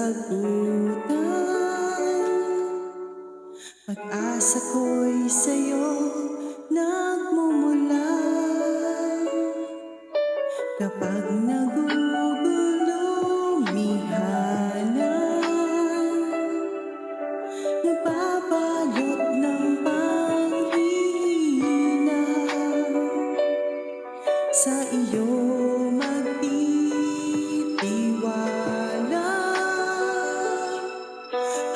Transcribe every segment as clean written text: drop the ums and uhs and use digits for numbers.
sagutan. Pag-asa ko'y sa'yo nagmumula. Kapag nagugulong nagbabalot ng panghihina. Sa iyo magtitiwala.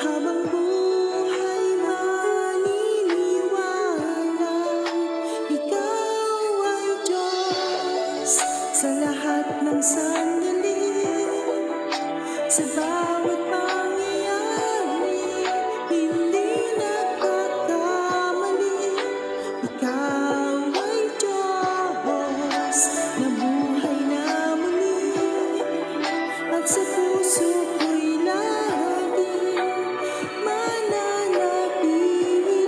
Habang buhay maniniwala, ikaw ay Diyos sa lahat ng sandali. Sa bawat pangyayari, hindi nagkakamali. Ikaw ay Diyos na buhay na muli. At sa puso ko'y laging mananatili.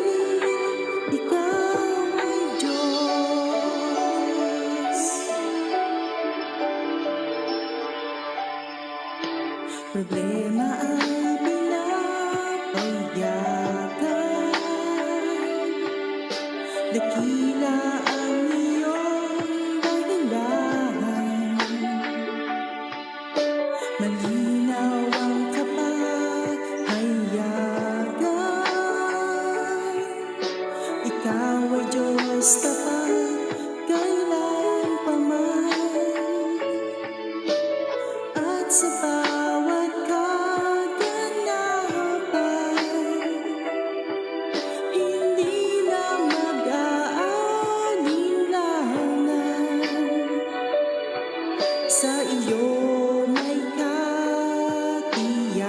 Ikaw ay Diyos. Problema ay pinapayagan. Dakila ang iyong dahilan. Malinaw ang kapahayagan. Ikaw ay Diyos tapat kailanpaman. At sa bawat kaganapan, hindi na mag-aalinlangan. Sa iyo may katiyakan.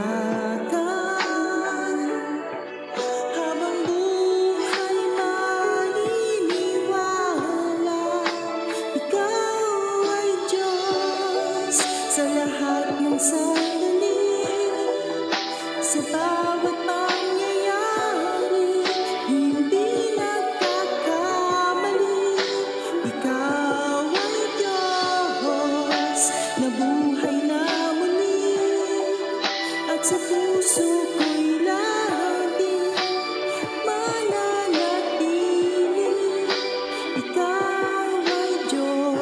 Habang buhay maniniwala, ikaw ay Diyos sa lahat ng sandali. Sa bawat pangyayari, hindi nagkakamali. Ikaw ay Diyos na buhay na muli. At sa puso ko'y laging mananatili. Ikaw ay Diyos.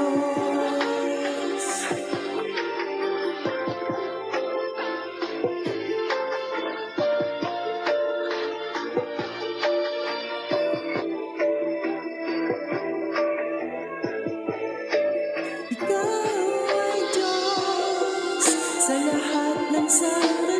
Ikaw ay Diyos sa lahat ng sandali.